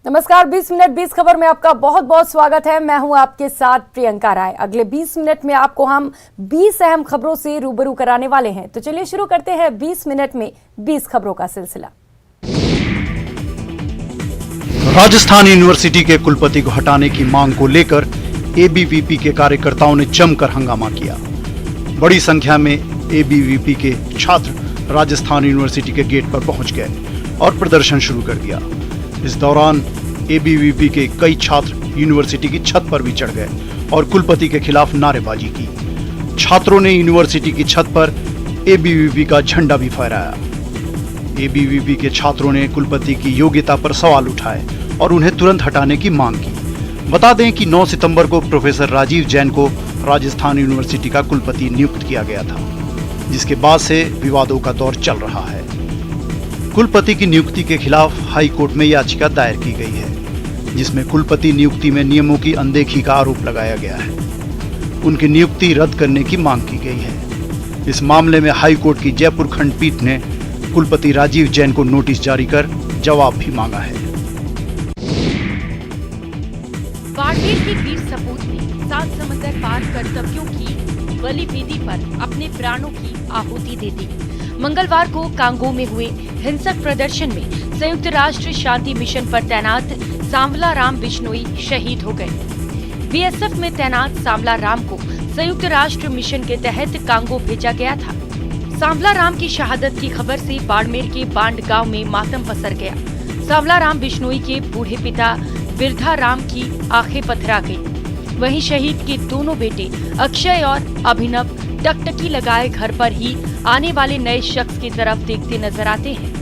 नमस्कार, 20 मिनट 20 खबर में आपका बहुत बहुत स्वागत है। मैं हूं आपके साथ प्रियंका राय। अगले 20 मिनट में आपको हम 20 अहम खबरों से रूबरू कराने वाले हैं। तो चलिए शुरू करते हैं 20 मिनट में 20 खबरों का सिलसिला। राजस्थान यूनिवर्सिटी के कुलपति को हटाने की मांग को लेकर एबीवीपी के कार्यकर्ताओं ने जमकर हंगामा किया। बड़ी संख्या में एबीवीपी के छात्र राजस्थान यूनिवर्सिटी के गेट पर पहुंच गए और प्रदर्शन शुरू कर दिया। इस दौरान एबीवीपी के कई छात्र यूनिवर्सिटी की छत पर भी चढ़ गए और कुलपति के खिलाफ नारेबाजी की। छात्रों ने यूनिवर्सिटी की छत पर एबीवीपी का झंडा भी फहराया। एबीवीपी के छात्रों ने कुलपति की योग्यता पर सवाल उठाए और उन्हें तुरंत हटाने की मांग की। बता दें कि 9 सितंबर को प्रोफेसर राजीव जैन को राजस्थान यूनिवर्सिटी का कुलपति नियुक्त किया गया था, जिसके बाद से विवादों का दौर चल रहा है। कुलपति की नियुक्ति के खिलाफ हाई कोर्ट में याचिका दायर की गई है, जिसमें कुलपति नियुक्ति में नियमों की अनदेखी का आरोप लगाया गया है। उनकी नियुक्ति रद्द करने की मांग की गई है। इस मामले में हाई कोर्ट की जयपुर खंडपीठ ने कुलपति राजीव जैन को नोटिस जारी कर जवाब भी मांगा है। बाड़मेर के वीर सपूत ने 7 समंदर पार कर्तव्यों की बलि वेदी पर अपने प्राणों की आहुति दे दी। मंगलवार को कांगो में हुए हिंसक प्रदर्शन में संयुक्त राष्ट्र शांति मिशन पर तैनात सांवला राम बिश्नोई शहीद हो गए। बीएसएफ में तैनात सांवला राम को संयुक्त राष्ट्र मिशन के तहत कांगो भेजा गया था। सांवला राम की शहादत की खबर से बाड़मेर के बांड गांव में मातम पसर गया। सांवला राम बिश्नोई के बूढ़े पिता बिरधा राम की आंखें पथरा गयी। वहीं शहीद के दोनों बेटे अक्षय और अभिनव टकटकी लगाए घर पर ही आने वाले नए शख्स की तरफ देखते नजर आते हैं।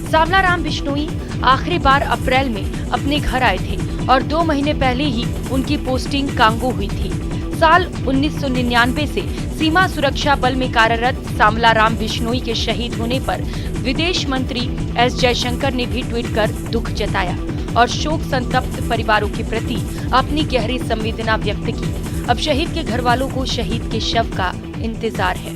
सांवला राम बिश्नोई आखिरी बार अप्रैल में अपने घर आए थे और 2 महीने पहले ही उनकी पोस्टिंग कांगो हुई थी। साल 1999 से सीमा सुरक्षा बल में कार्यरत सांवला राम बिश्नोई के शहीद होने पर विदेश मंत्री एस जयशंकर ने भी ट्वीट कर दुख जताया और शोक संतप्त परिवारों के प्रति अपनी गहरी संवेदना व्यक्त की। अब शहीद के घर वालों को शहीद के शव का इंतजार है।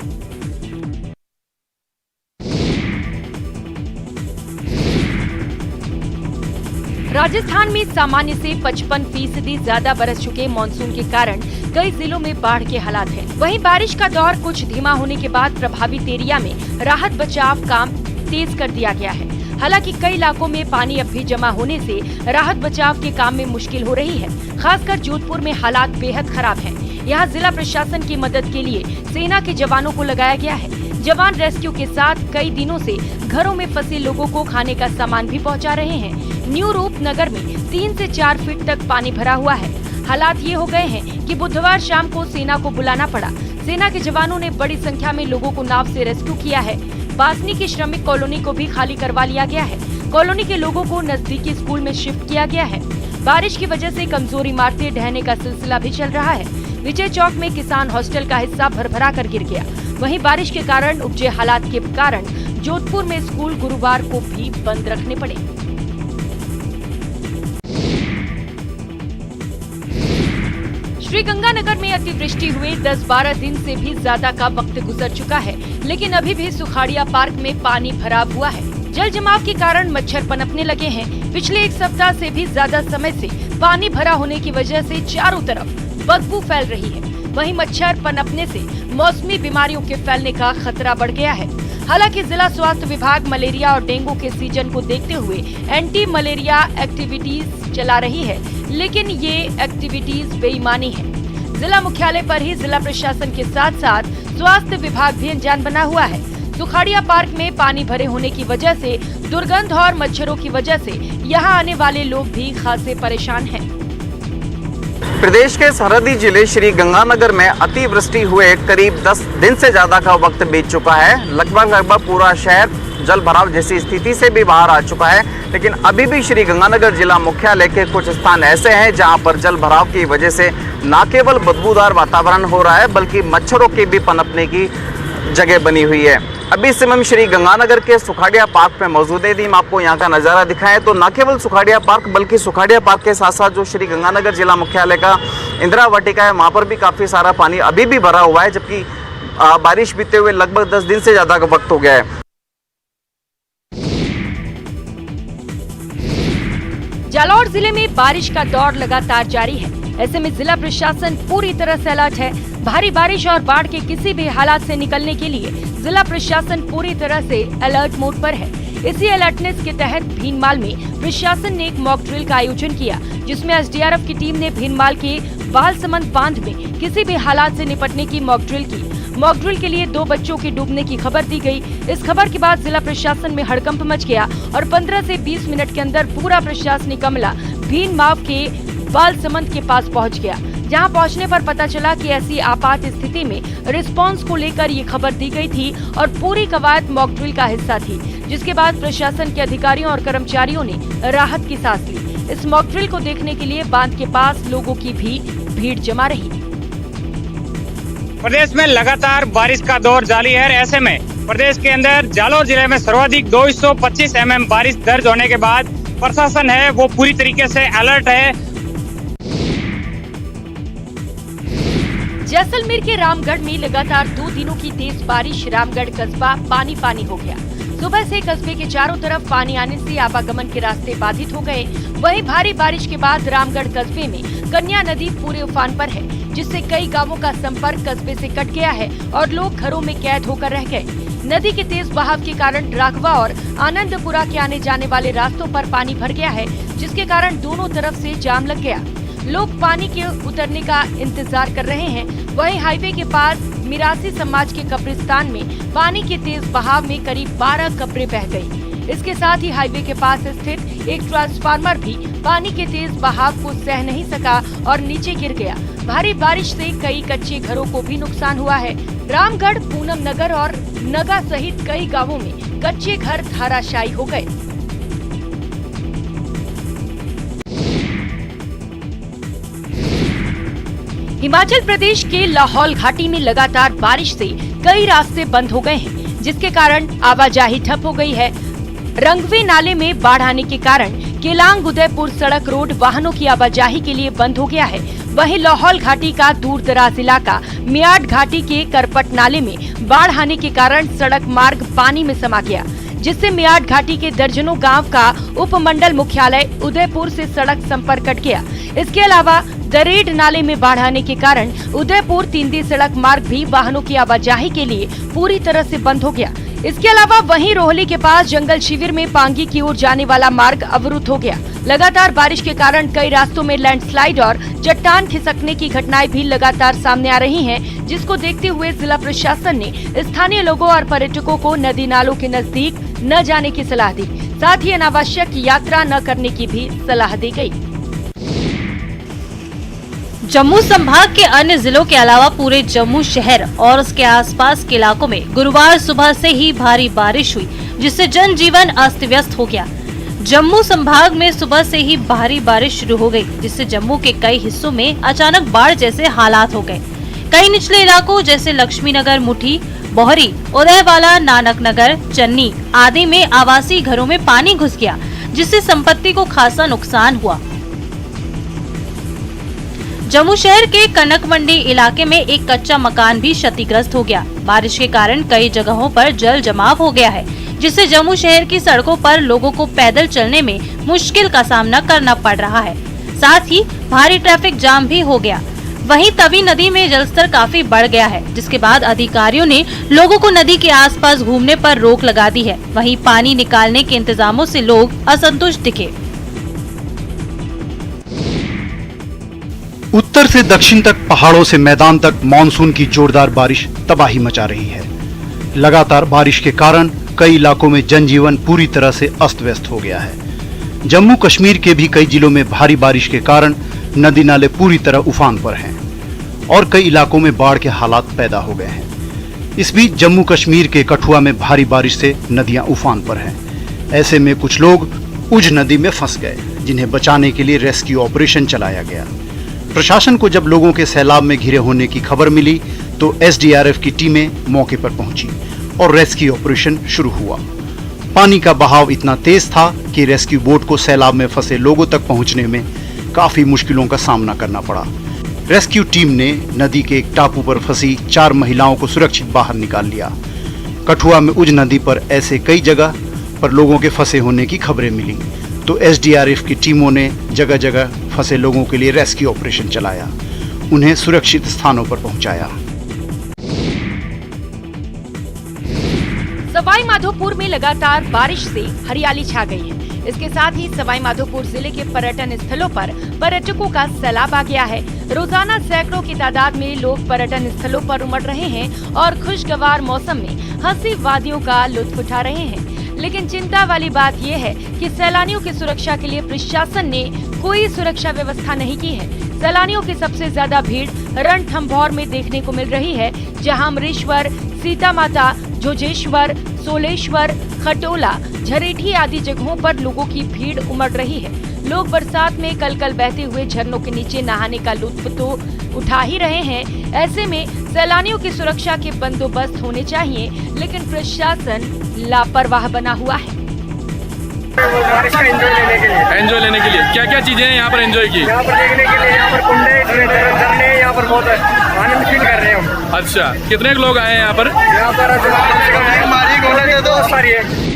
राजस्थान में सामान्य से 55% ज्यादा बरस चुके मानसून के कारण कई जिलों में बाढ़ के हालात हैं। वहीं बारिश का दौर कुछ धीमा होने के बाद प्रभावित एरिया में राहत बचाव काम तेज कर दिया गया है। हालांकि कई इलाकों में पानी अब भी जमा होने से राहत बचाव के काम में मुश्किल हो रही है। खासकर जोधपुर में हालात बेहद खराब हैं। यहाँ जिला प्रशासन की मदद के लिए सेना के जवानों को लगाया गया है। जवान रेस्क्यू के साथ कई दिनों से घरों में फंसे लोगों को खाने का सामान भी पहुँचा रहे हैं। न्यू रूपनगर में 3 से 4 फीट तक पानी भरा हुआ है। हालात ये हो गए हैं कि बुधवार शाम को सेना को बुलाना पड़ा। सेना के जवानों ने बड़ी संख्या में लोगों को नाव से रेस्क्यू किया है। बासनी की श्रमिक कॉलोनी को भी खाली करवा लिया गया है। कॉलोनी के लोगों को नजदीकी स्कूल में शिफ्ट किया गया है। बारिश की वजह से कमजोर इमारतें ढहने का सिलसिला भी चल रहा है। विजय चौक में किसान हॉस्टल का हिस्सा भरभरा कर गिर गया। वहीं बारिश के कारण उपजे हालात के कारण जोधपुर में स्कूल गुरुवार को भी बंद रखने पड़े। श्रीगंगानगर में अतिवृष्टि हुए 10-12 दिन से भी ज्यादा का वक्त गुजर चुका है, लेकिन अभी भी सुखाड़िया पार्क में पानी भरा हुआ है। जल जमाव के कारण मच्छर पनपने लगे हैं। पिछले 1 सप्ताह से भी ज्यादा समय से पानी भरा होने की वजह से चारों तरफ बदबू फैल रही है। वहीं मच्छर पनपने से मौसमी बीमारियों के फैलने का खतरा बढ़ गया है। हालांकि जिला स्वास्थ्य विभाग मलेरिया और डेंगू के सीजन को देखते हुए एंटी मलेरिया एक्टिविटीज चला रही है, लेकिन ये एक्टिविटीज बेईमानी है। जिला मुख्यालय पर ही जिला प्रशासन के साथ साथ स्वास्थ्य विभाग भी अनजान बना हुआ है। सुखाड़िया पार्क में पानी भरे होने की वजह से दुर्गंध और मच्छरों की वजह से यहाँ आने वाले लोग भी खासे परेशान हैं। प्रदेश के सरहदी जिले श्री गंगानगर में अतिवृष्टि हुए करीब 10 दिन से ज्यादा का वक्त बीत चुका है। लगभग पूरा शहर जल भराव जैसी स्थिति से भी बाहर आ चुका है, लेकिन अभी भी श्री गंगानगर जिला मुख्यालय के कुछ स्थान ऐसे हैं जहां पर जल भराव की वजह से न केवल बदबूदार वातावरण हो रहा है, बल्कि मच्छरों के भी पनपने की जगह बनी हुई है। अभी इस समय हम श्री गंगानगर के सुखाड़िया पार्क में मौजूद है। यदि हम आपको यहाँ का नज़ारा दिखाएं तो न केवल सुखाड़िया पार्क बल्कि सुखाड़िया पार्क के साथ साथ जो श्री गंगानगर जिला मुख्यालय का इंदिरा वाटिका है, वहाँ पर भी काफ़ी सारा पानी अभी भी भरा हुआ है, जबकि बारिश बीते हुए लगभग 10 दिन से ज़्यादा का वक्त हो गया है। जालौर जिले में बारिश का दौर लगातार जारी है। ऐसे में जिला प्रशासन पूरी तरह से अलर्ट है। भारी बारिश और बाढ़ के किसी भी हालात से निकलने के लिए जिला प्रशासन पूरी तरह से अलर्ट मोड पर है। इसी अलर्टनेस के तहत भीनमाल में प्रशासन ने एक मॉक ड्रिल का आयोजन किया, जिसमें एसडीआरएफ की टीम ने भीनमाल के बालसमंद बांध में किसी भी हालात से निपटने की मॉक ड्रिल की। मॉक ड्रिल के लिए 2 बच्चों के डूबने की खबर दी गई। इस खबर के बाद जिला प्रशासन में हड़कंप मच गया और 15 से 20 मिनट के अंदर पूरा प्रशासनिक अमला भीनमाल के बालसमंद के पास पहुंच गया। जहां पहुंचने पर पता चला कि ऐसी आपात स्थिति में रिस्पांस को लेकर ये खबर दी गई थी और पूरी कवायद मॉक ड्रिल का हिस्सा थी, जिसके बाद प्रशासन के अधिकारियों और कर्मचारियों ने राहत की सांस ली। इस मॉक ड्रिल को देखने के लिए बांध के पास लोगों की भी भीड़ जमा रही। प्रदेश में लगातार बारिश का दौर जारी है। ऐसे में प्रदेश के अंदर जालौर जिले में सर्वाधिक 225 mm बारिश दर्ज होने के बाद प्रशासन है वो पूरी तरीके से अलर्ट है। जैसलमेर के रामगढ़ में लगातार 2 दिनों की तेज बारिश रामगढ़ कस्बा पानी पानी हो गया। सुबह से कस्बे के चारों तरफ पानी आने से आवागमन के रास्ते बाधित हो गए। वहीं भारी बारिश के बाद रामगढ़ कस्बे में कन्या नदी पूरे उफान पर है, जिससे कई गांवों का संपर्क कस्बे से कट गया है और लोग घरों में कैद होकर रह गए। नदी के तेज बहाव के कारण राघवा और आनंदपुरा के आने जाने वाले रास्तों पर पानी भर गया है, जिसके कारण दोनों तरफ से जाम लग गया। लोग पानी के उतरने का इंतजार कर रहे हैं। वहीं हाईवे के पास मिरासी समाज के कब्रिस्तान में पानी के तेज बहाव में करीब 12 कब्रें बह गई। इसके साथ ही हाईवे के पास स्थित एक ट्रांसफार्मर भी पानी के तेज बहाव को सह नहीं सका और नीचे गिर गया। भारी बारिश से कई कच्चे घरों को भी नुकसान हुआ है। रामगढ़, पूनम नगर और नगा सहित कई गांवों में कच्चे घर धराशायी हो गए। हिमाचल प्रदेश के लाहौल घाटी में लगातार बारिश से कई रास्ते बंद हो गए हैं, जिसके कारण आवाजाही ठप हो गई है। रंगवे नाले में बाढ़ आने के कारण केलांग उदयपुर सड़क रोड वाहनों की आवाजाही के लिए बंद हो गया है। वहीं लाहौल घाटी का दूर दराज इलाका मियाड घाटी के करपट नाले में बाढ़ आने के कारण सड़क मार्ग पानी में समा गया, जिससे मियाड घाटी के दर्जनों गांव का उपमंडल मुख्यालय उदयपुर से सड़क संपर्क कट गया। इसके अलावा दरेड नाले में बाढ़ आने के कारण उदयपुर तिंदी सड़क मार्ग भी वाहनों की आवाजाही के लिए पूरी तरह से बंद हो गया। इसके अलावा वहीं रोहली के पास जंगल शिविर में पांगी की ओर जाने वाला मार्ग अवरुद्ध हो गया। लगातार बारिश के कारण कई रास्तों में लैंडस्लाइड और चट्टान खिसकने की घटनाएं भी लगातार सामने आ रही हैं, जिसको देखते हुए जिला प्रशासन ने स्थानीय लोगों और पर्यटकों को नदी नालों के नजदीक न जाने की सलाह दी। साथ ही अनावश्यक यात्रा न करने की भी सलाह दी गई। जम्मू संभाग के अन्य जिलों के अलावा पूरे जम्मू शहर और उसके आसपास के इलाकों में गुरुवार सुबह से ही भारी बारिश हुई, जिससे जनजीवन अस्त व्यस्त हो गया। जम्मू संभाग में सुबह से ही भारी बारिश शुरू हो गई, जिससे जम्मू के कई हिस्सों में अचानक बाढ़ जैसे हालात हो गए। कई निचले इलाकों जैसे लक्ष्मी नगर, मुठी, बोहरी, उदयवाला, नानक नगर, चन्नी आदि में आवासीय घरों में पानी घुस गया, जिससे संपत्ति को खासा नुकसान हुआ। जम्मू शहर के कनक मंडी इलाके में एक कच्चा मकान भी क्षतिग्रस्त हो गया। बारिश के कारण कई जगहों पर जल जमाव हो गया है, जिससे जम्मू शहर की सड़कों पर लोगों को पैदल चलने में मुश्किल का सामना करना पड़ रहा है। साथ ही भारी ट्रैफिक जाम भी हो गया। वहीं तवी नदी में जलस्तर काफी बढ़ गया है, जिसके बाद अधिकारियों ने लोगों को नदी के आसपास घूमने पर रोक लगा दी है। वहीं पानी निकालने के इंतजामों से लोग असंतुष्ट दिखे। उत्तर से दक्षिण तक, पहाड़ों से मैदान तक मानसून की जोरदार बारिश तबाही मचा रही है। लगातार बारिश के कारण कई इलाकों में जनजीवन पूरी तरह से अस्त व्यस्त हो गया है। जम्मू कश्मीर के भी कई जिलों में भारी बारिश के कारण नदी नाले पूरी तरह उफान पर हैं और कई इलाकों में बाढ़ के हालात पैदा हो गए हैं। इस बीच जम्मू कश्मीर के कठुआ में भारी बारिश से नदियां उफान पर हैं। ऐसे में कुछ लोग उज नदी में फंस गए, जिन्हें बचाने के लिए रेस्क्यू ऑपरेशन चलाया गया। प्रशासन को जब लोगों के सैलाब में घिरे होने की खबर मिली तो एसडीआरएफ की टीमें मौके पर पहुंची और रेस्क्यू ऑपरेशन शुरू हुआ। पानी का बहाव इतना तेज था कि रेस्क्यू बोट को सैलाब में फंसे लोगों तक पहुंचने में काफी मुश्किलों का सामना करना पड़ा। रेस्क्यू टीम ने नदी के एक टापू पर फंसी 4 महिलाओं को सुरक्षित बाहर निकाल लिया। कठुआ में उज नदी पर ऐसे कई जगह पर लोगों के फंसे होने की खबरें मिली। तो एसडीआरएफ की टीमों ने जगह जगह फंसे लोगों के लिए रेस्क्यू ऑपरेशन चलाया, उन्हें सुरक्षित स्थानों पर पहुंचाया। सवाई माधोपुर में लगातार बारिश से हरियाली छा गई है। इसके साथ ही सवाई माधोपुर जिले के पर्यटन स्थलों पर पर्यटकों का सैलाब आ गया है। रोजाना सैकड़ों की तादाद में लोग पर्यटन स्थलों पर उमड़ रहे हैं और खुशगवार मौसम में हंसी वादियों का लुत्फ उठा रहे हैं। लेकिन चिंता वाली बात यह है कि सैलानियों की सुरक्षा के लिए प्रशासन ने कोई सुरक्षा व्यवस्था नहीं की है। सैलानियों की सबसे ज्यादा भीड़ रणथंभौर में देखने को मिल रही है, जहां अमरेश्वर, सीता माता, जोजेश्वर, सोलेश्वर, खटोला, झरेठी आदि जगहों पर लोगों की भीड़ उमड़ रही है। लोग बरसात में कल बहते हुए झरनों के नीचे नहाने का लुत्फ तो उठा ही रहे हैं। ऐसे में सैलानियों की सुरक्षा के बंदोबस्त होने चाहिए, लेकिन प्रशासन लापरवाह बना हुआ है। एंजॉय लेने के लिए क्या क्या चीजें हैं यहाँ पर एंजॉय की? यहाँ पर देखने के लिए यहाँ पर कुंडे, झरने, यहाँ पर बहुत आनंद फील कर रहे हैं हम। अच्छा, कितने लोग आए हैं यहाँ पर? यहाँ पर सारी है।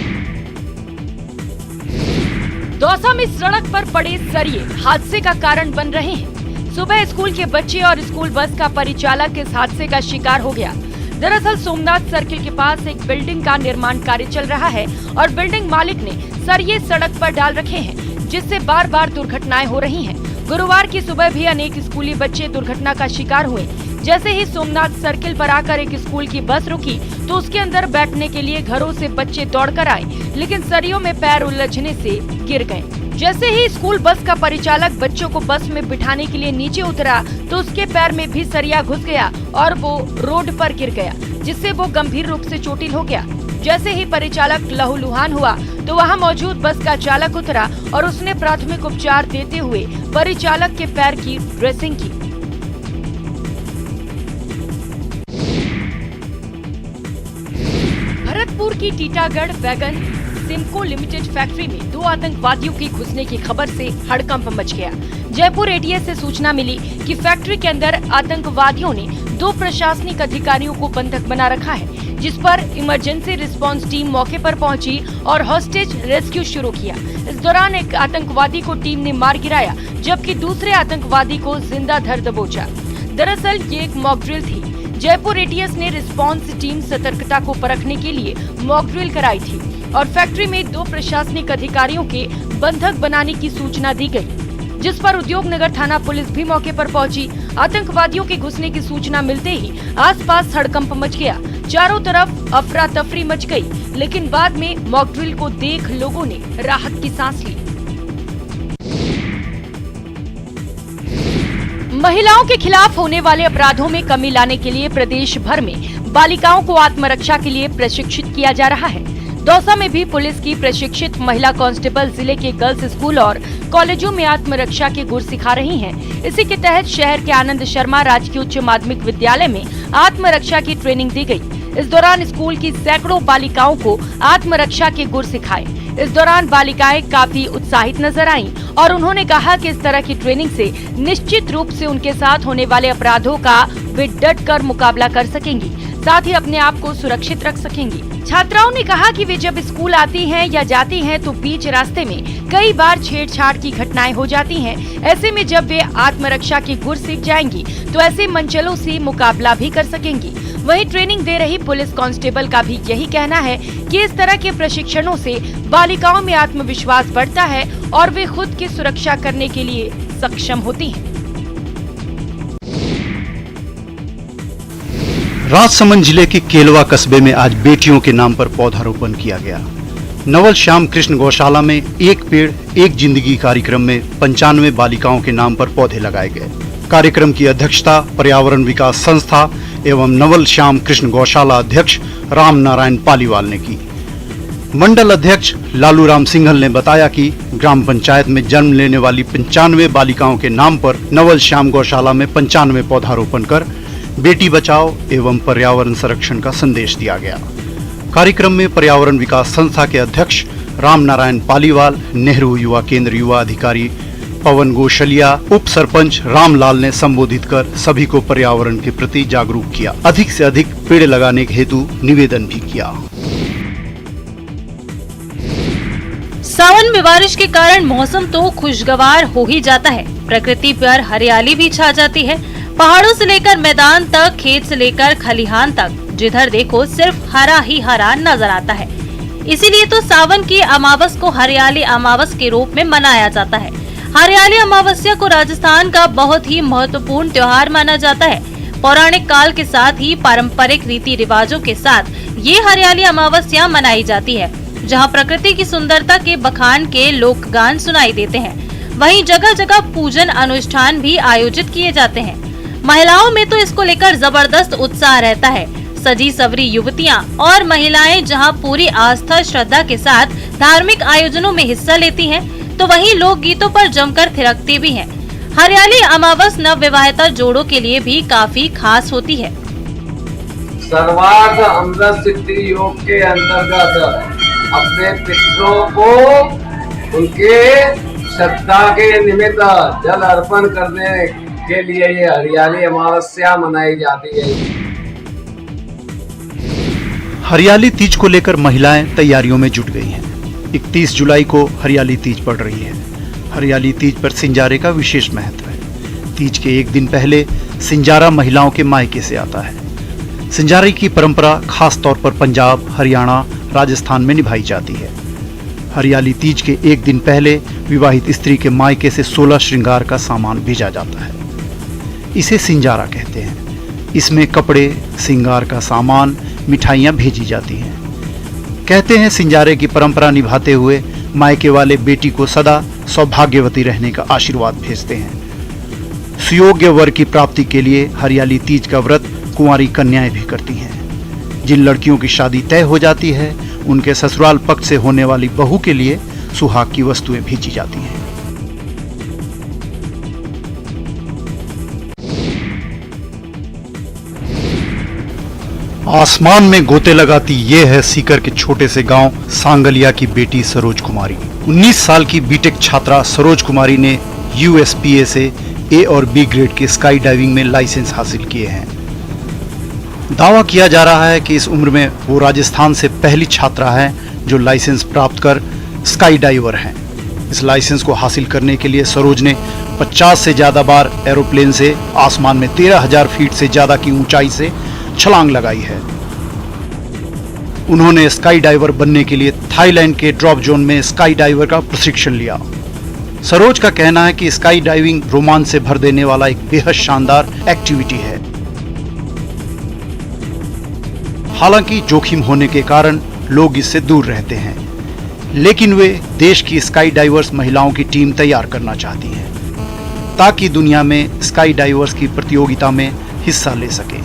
दौसा में सड़क पर पड़े सरिये हादसे का कारण बन रहे हैं। सुबह स्कूल के बच्चे और स्कूल बस का परिचालक इस हादसे का शिकार हो गया। दरअसल सोमनाथ सर्किल के पास एक बिल्डिंग का निर्माण कार्य चल रहा है और बिल्डिंग मालिक ने सरिये सड़क पर डाल रखे हैं, जिससे बार बार दुर्घटनाएं हो रही हैं। गुरुवार की सुबह भी अनेक स्कूली बच्चे दुर्घटना का शिकार हुए। जैसे ही सोमनाथ सर्किल पर आकर एक स्कूल की बस रुकी तो उसके अंदर बैठने के लिए घरों से बच्चे दौड़कर आए, लेकिन सरियों में पैर उलझने से गिर गए। जैसे ही स्कूल बस का परिचालक बच्चों को बस में बिठाने के लिए नीचे उतरा तो उसके पैर में भी सरिया घुस गया और वो रोड पर गिर गया, जिससे वो गंभीर रूप से चोटिल हो गया। जैसे ही परिचालक लहूलुहान हुआ तो वहां मौजूद बस का चालक उतरा और उसने प्राथमिक उपचार देते हुए परिचालक के पैर की ड्रेसिंग की। भरतपुर की Titagarh wagon Simco limited factory में 2 आतंकवादियों के घुसने की खबर से हड़कंप मच गया। जयपुर एटीएस से सूचना मिली कि फैक्ट्री के अंदर आतंकवादियों ने 2 प्रशासनिक अधिकारियों को बंधक बना रखा है, जिस पर इमरजेंसी रिस्पांस टीम मौके पर पहुंची और हॉस्टेज रेस्क्यू शुरू किया। इस दौरान एक आतंकवादी को टीम ने मार गिराया, जबकि दूसरे आतंकवादी को जिंदा धर दबोचा। दरअसल ये एक मॉक ड्रिल थी। जयपुर एटीएस ने रिस्पांस टीम सतर्कता को परखने के लिए मॉक ड्रिल कराई थी और फैक्ट्री में 2 प्रशासनिक अधिकारियों के बंधक बनाने की सूचना दी गई, जिस पर उद्योग नगर थाना पुलिस भी मौके पर पहुंची। आतंकवादियों के घुसने की सूचना मिलते ही आसपास हड़कंप मच गया। चारों तरफ अफरा तफरी मच गई, लेकिन बाद में मॉक ड्रिल को देख लोगों ने राहत की सांस ली। महिलाओं के खिलाफ होने वाले अपराधों में कमी लाने के लिए प्रदेश भर में बालिकाओं को आत्मरक्षा के लिए प्रशिक्षित किया जा रहा है। दौसा में भी पुलिस की प्रशिक्षित महिला कांस्टेबल जिले के गर्ल्स स्कूल और कॉलेजों में आत्मरक्षा के गुर सिखा रही हैं। इसी के तहत शहर के आनंद शर्मा राजकीय उच्च माध्यमिक विद्यालय में आत्मरक्षा की ट्रेनिंग दी गई। इस दौरान स्कूल की सैकड़ों बालिकाओं को आत्मरक्षा के गुर सिखाए। इस दौरान बालिकाएं काफी उत्साहित नजर आईं और उन्होंने कहा कि इस तरह की ट्रेनिंग से निश्चित रूप से उनके साथ होने वाले अपराधों का वे डट कर मुकाबला कर सकेंगी, साथ ही अपने आप को सुरक्षित रख सकेंगी। छात्राओं ने कहा कि वे जब स्कूल आती हैं या जाती हैं तो बीच रास्ते में कई बार छेड़छाड़ की घटनाएं हो जाती हैं। ऐसे में जब वे आत्मरक्षा के गुर सीख जाएंगी तो ऐसे मंचलों से मुकाबला भी कर सकेंगी। वहीं ट्रेनिंग दे रही पुलिस कांस्टेबल का भी यही कहना है कि इस तरह के प्रशिक्षणों से बालिकाओं में आत्मविश्वास बढ़ता है और वे खुद की सुरक्षा करने के लिए सक्षम होती हैं। राजसमंद जिले के केलवा कस्बे में आज बेटियों के नाम पर पौधारोपण किया गया। नवल श्याम कृष्ण गौशाला में एक पेड़ एक जिंदगी कार्यक्रम में 95 बालिकाओं के नाम पर पौधे लगाए गए। कार्यक्रम की अध्यक्षता पर्यावरण विकास संस्था एवं नवल श्याम कृष्ण गौशाला अध्यक्ष राम नारायण पालीवाल ने की। मंडल अध्यक्ष लालू राम सिंघल ने बताया कि ग्राम पंचायत में जन्म लेने वाली 95 बालिकाओं के नाम पर नवल श्याम गौशाला में 95 पौधारोपण कर बेटी बचाओ एवं पर्यावरण संरक्षण का संदेश दिया गया। कार्यक्रम में पर्यावरण विकास संस्था के अध्यक्ष राम नारायण पालीवाल, नेहरू युवा केंद्र युवा अधिकारी पवन गोशलिया, उप सरपंच रामलाल ने संबोधित कर सभी को पर्यावरण के प्रति जागरूक किया। अधिक से अधिक पेड़ लगाने के हेतु निवेदन भी किया। सावन में बारिश के कारण मौसम तो खुशगवार हो ही जाता है, प्रकृति पर हरियाली भी छा जाती है। पहाड़ों से लेकर मैदान तक, खेत से लेकर खलिहान तक, जिधर देखो सिर्फ हरा ही हरा नजर आता है। इसीलिए तो सावन की अमावस को हरियाली अमावस के रूप में मनाया जाता है। हरियाली अमावस्या को राजस्थान का बहुत ही महत्वपूर्ण त्योहार माना जाता है। पौराणिक काल के साथ ही पारंपरिक रीति रिवाजों के साथ ये हरियाली अमावस्या मनाई जाती है, जहां प्रकृति की सुंदरता के बखान के लोक गान सुनाई देते हैं। वहीं जगह जगह पूजन अनुष्ठान भी आयोजित किए जाते हैं। महिलाओं में तो इसको लेकर जबरदस्त उत्साह रहता है। सजी सवरी युवतियां और महिलाएं जहां पूरी आस्था श्रद्धा के साथ धार्मिक आयोजनों में हिस्सा लेती हैं, तो वहीं लोक गीतों पर जमकर थिरकती भी हैं। हरियाली अमावस नव विवाहिता जोड़ों के लिए भी काफी खास होती है। सर्वार्थ अमृत सिद्धि योग के अंतर्गत अपने पितरों को उनके श्रद्धा के निमित्त जल अर्पण करने के लिए ये हरियाली अमावस्या मनाई जाती है। हरियाली तीज को लेकर महिलाएं तैयारियों में जुट गई हैं। 31 जुलाई को हरियाली तीज पड़ रही है। हरियाली तीज पर सिंजारे का विशेष महत्व है। तीज के एक दिन पहले सिंजारा महिलाओं के मायके से आता है। सिंजारे की परंपरा खास तौर पर पंजाब, हरियाणा, राजस्थान में निभाई जाती है। हरियाली तीज के एक दिन पहले विवाहित स्त्री के मायके से 16 श्रृंगार का सामान भेजा जाता है। इसे सिंजारा कहते हैं। इसमें कपड़े, श्रृंगार का सामान, मिठाइयाँ भेजी जाती हैं। कहते हैं सिंजारे की परंपरा निभाते हुए मायके वाले बेटी को सदा सौभाग्यवती रहने का आशीर्वाद भेजते हैं। सुयोग्य वर की प्राप्ति के लिए हरियाली तीज का व्रत कुंवारी कन्याएं भी करती हैं। जिन लड़कियों की शादी तय हो जाती है, उनके ससुराल पक्ष से होने वाली बहू के लिए सुहाग की वस्तुएं भेजी जाती हैं। आसमान में गोते लगाती ये है सीकर के छोटे से गांव सांगलिया की बेटी सरोज कुमारी। 19 साल की बीटेक छात्रा सरोज कुमारी ने यूएसपीए से ए और बी ग्रेड के स्काई डाइविंग में लाइसेंस हासिल किए हैं। दावा किया जा रहा है कि इस उम्र में वो राजस्थान से पहली छात्रा है जो लाइसेंस प्राप्त कर स्काई डाइवर हैं। इस लाइसेंस को हासिल करने के लिए सरोज ने 50 से ज्यादा बार एरोप्लेन से आसमान में 13,000 फीट से ज्यादा की ऊंचाई से छलांग लगाई है। उन्होंने स्काई डाइवर बनने के लिए थाईलैंड के ड्रॉप जोन में स्काई डाइवर का प्रशिक्षण लिया। सरोज का कहना है कि स्काई डाइविंग रोमांच से भर देने वाला एक बेहद शानदार एक्टिविटी है। हालांकि जोखिम होने के कारण लोग इससे दूर रहते हैं, लेकिन वे देश की स्काई डाइवर्स महिलाओं की टीम तैयार करना चाहती हैं ताकि दुनिया में स्काई डाइवर्स की प्रतियोगिता में हिस्सा ले सके।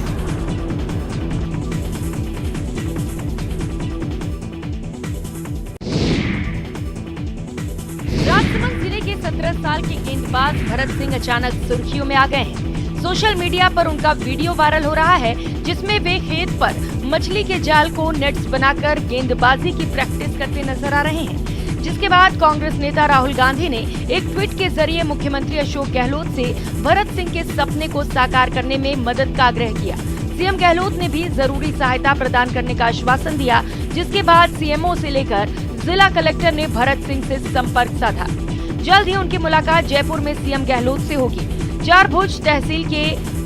राजसमंद जिले के 17 साल के गेंदबाज भरत सिंह अचानक सुर्खियों में आ गए हैं। सोशल मीडिया पर उनका वीडियो वायरल हो रहा है, जिसमें वे खेत पर मछली के जाल को नेट्स बनाकर गेंदबाजी की प्रैक्टिस करते नजर आ रहे हैं। जिसके बाद कांग्रेस नेता राहुल गांधी ने एक ट्वीट के जरिए मुख्यमंत्री अशोक गहलोत से भरत सिंह के सपने को साकार करने में मदद का आग्रह किया। सीएम गहलोत ने भी जरूरी सहायता प्रदान करने का आश्वासन दिया, जिसके बाद सीएमओ से लेकर जिला कलेक्टर ने भरत सिंह से संपर्क साधा। जल्द ही उनकी मुलाकात जयपुर में सीएम गहलोत से होगी। चारभुज तहसील के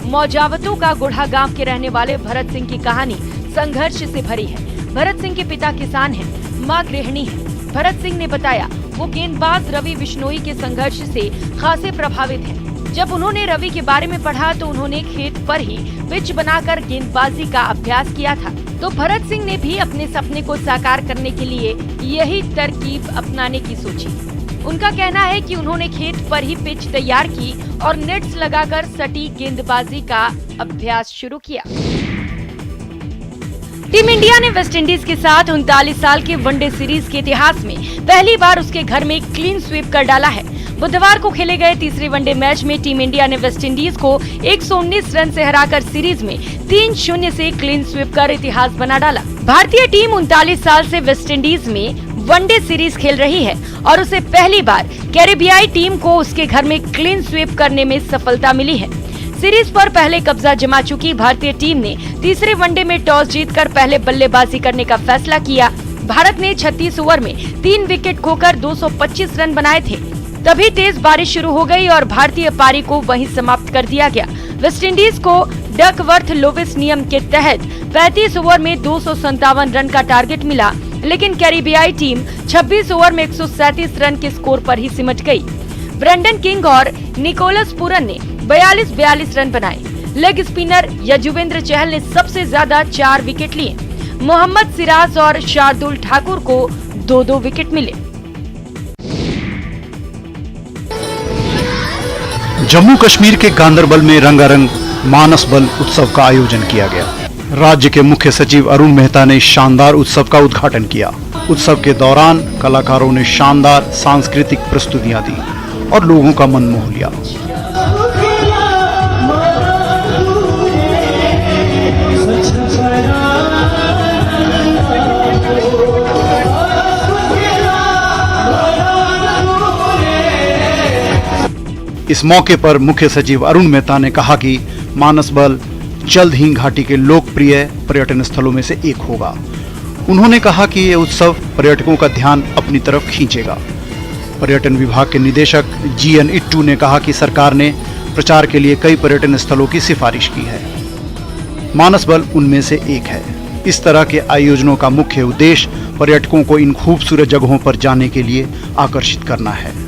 मौजावतों का गुढ़ा गांव के रहने वाले भरत सिंह की कहानी संघर्ष से भरी है। भरत सिंह के पिता किसान हैं, मां गृहिणी है। भरत सिंह ने बताया वो गेंदबाज रवि बिश्नोई के संघर्ष से खासे प्रभावित हैं। जब उन्होंने रवि के बारे में पढ़ा तो उन्होंने खेत पर ही पिच बनाकर गेंदबाजी का अभ्यास किया था। तो भरत सिंह ने भी अपने सपने को साकार करने के लिए यही तरकीब अपनाने की सोची। उनका कहना है कि उन्होंने खेत पर ही पिच तैयार की और नेट्स लगाकर सटीक गेंदबाजी का अभ्यास शुरू किया। टीम इंडिया ने वेस्टइंडीज के साथ 39 साल के वनडे सीरीज के इतिहास में पहली बार उसके घर में क्लीन स्वीप कर डाला है। बुधवार को खेले गए तीसरे वनडे मैच में टीम इंडिया ने वेस्टइंडीज को 119 रन से हराकर सीरीज में 3-0 से क्लीन स्वीप कर इतिहास बना डाला। भारतीय टीम 39 साल से वेस्टइंडीज में वनडे सीरीज खेल रही है और उसे पहली बार कैरेबियाई टीम को उसके घर में क्लीन स्वीप करने में सफलता मिली है। सीरीज पर पहले कब्जा जमा चुकी भारतीय टीम ने तीसरे वनडे में टॉस जीतकर पहले बल्लेबाजी करने का फैसला किया। भारत ने 36 ओवर में 3 विकेट खोकर 225 रन बनाए थे। तभी तेज बारिश शुरू हो गई और भारतीय पारी को वहीं समाप्त कर दिया गया। वेस्टइंडीज को डकवर्थ लोविस नियम के तहत 35 ओवर में 257 रन का टारगेट मिला, लेकिन कैरिबियाई टीम 26 ओवर में 137 रन के स्कोर पर ही सिमट गई। ब्रेंडन किंग और निकोलस पूरन ने 42 रन बनाए। लेग स्पिनर यजुवेंद्र चहल ने सबसे ज्यादा 4 विकेट लिए। मोहम्मद सिराज और शार्दुल ठाकुर को 2-2 विकेट मिले। जम्मू कश्मीर के गांदरबल में रंगारंग मानस बल उत्सव का आयोजन किया गया। राज्य के मुख्य सचिव अरुण मेहता ने शानदार उत्सव का उद्घाटन किया। उत्सव के दौरान कलाकारों ने शानदार सांस्कृतिक प्रस्तुतियां दी और लोगों का मन मोह लिया। इस मौके पर मुख्य सचिव अरुण मेहता ने कहा कि मानस बल जल्द ही घाटी के लोकप्रिय पर्यटन स्थलों में से एक होगा। उन्होंने कहा कि ये उत्सव पर्यटकों का ध्यान अपनी तरफ खींचेगा। पर्यटन विभाग के निदेशक GN इट्टू ने कहा कि सरकार ने प्रचार के लिए कई पर्यटन स्थलों की सिफारिश की है। मानस बल उनमें से एक है। इस तरह के आयोजनों का मुख्य उद्देश्य पर्यटकों को इन खूबसूरत जगहों पर जाने के लिए आकर्षित करना है।